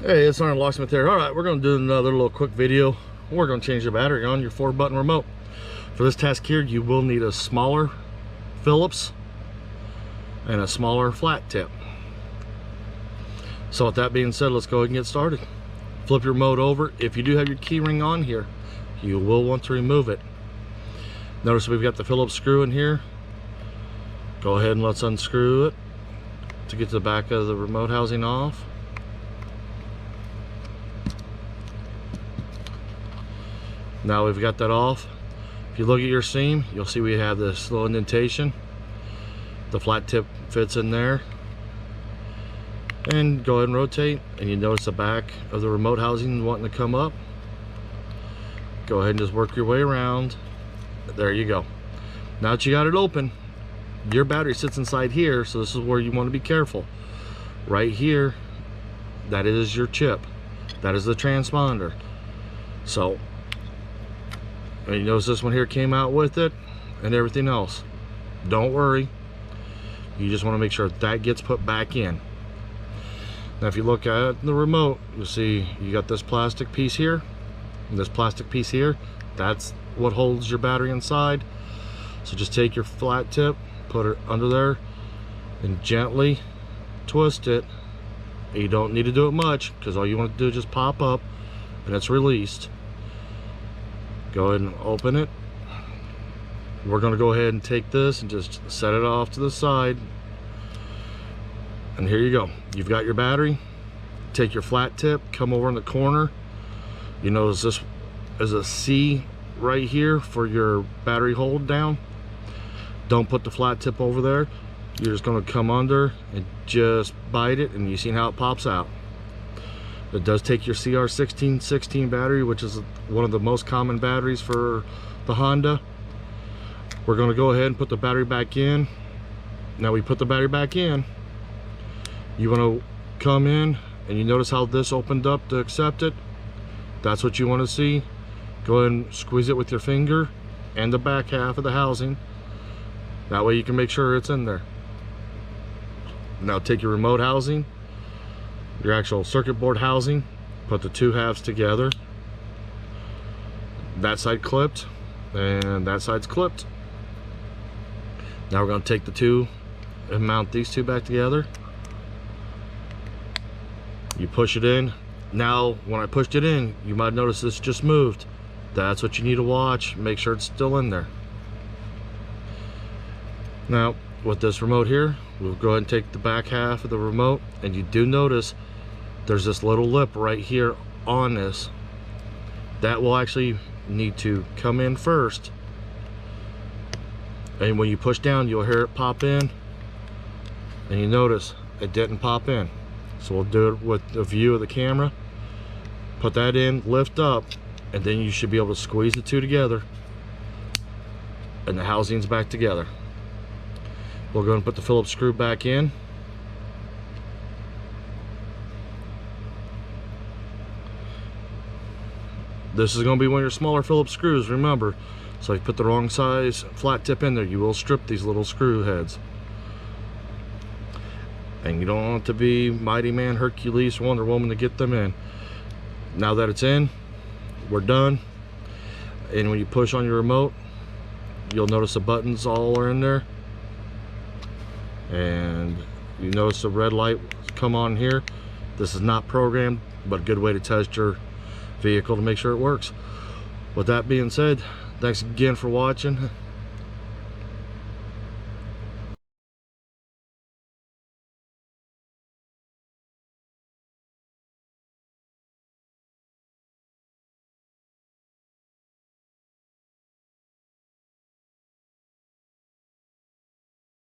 Hey, it's Locksmith here. All right, we're going to do another little quick video. We're going to change the battery on your 4-button remote. For this task here, you will need a smaller Phillips and a smaller flat tip. So with that being said, let's go ahead and get started. Flip your remote over. If you do have your key ring on here, you will want to remove it. Notice we've got the Phillips screw in here. Go ahead and let's unscrew it to get the back of the remote housing off. Now we've got that off. If you look at your seam, you'll see we have this little indentation. The flat tip fits in there. And go ahead and rotate, and you notice the back of the remote housing wanting to come up. Go ahead and just work your way around. There you go. Now that you got it open, your battery sits inside here, so this is where you want to be careful. Right here, that is your chip. That is the transponder. So, and you notice this one here came out with it and everything else. Don't worry. You just want to make sure that gets put back in. Now if you look at the remote, you'll see you got this plastic piece here and this plastic piece here. That's what holds your battery inside. So just take your flat tip, put it under there, and gently twist it. You don't need to do it much, because all you want to do is just pop up and it's released. Go ahead and open it. We're going to go ahead and take this and just set it off to the side. And here you go. You've got your battery. Take your flat tip, come over in the corner. You notice this is a C right here for your battery hold down. Don't put the flat tip over there. You're just going to come under and just bite it, and you see how it pops out. It does take your CR1616 battery, which is one of the most common batteries for the Honda. We're going to go ahead and put the battery back in. Now we put the battery back in. You want to come in, and you notice how this opened up to accept it. That's what you want to see. Go ahead and squeeze it with your finger and the back half of the housing. That way you can make sure it's in there. Now take your remote housing, your actual circuit board housing, put the two halves together. That side clipped and that side's clipped. Now we're going to take the two and mount these two back together. You push it in. Now when I pushed it in, you might notice this just moved. That's what you need to watch. Make sure it's still in there. Now with this remote here, we'll go ahead and take the back half of the remote, and you do notice there's this little lip right here on this. That will actually need to come in first, and when you push down, you'll hear it pop in, and you notice it didn't pop in. So we'll do it with the view of the camera. Put that in, lift up, and then you should be able to squeeze the two together, and the housing's back together. We're going to put the Phillips screw back in. This is going to be one of your smaller Phillips screws, remember. So if you put the wrong size flat tip in there, you will strip these little screw heads. And you don't want to be Mighty Man, Hercules, Wonder Woman to get them in. Now that it's in, we're done. And when you push on your remote, you'll notice the buttons all are in there. And you notice the red light come on here. This is not programmed, but a good way to test your vehicle to make sure it works. With that being said, thanks again for watching.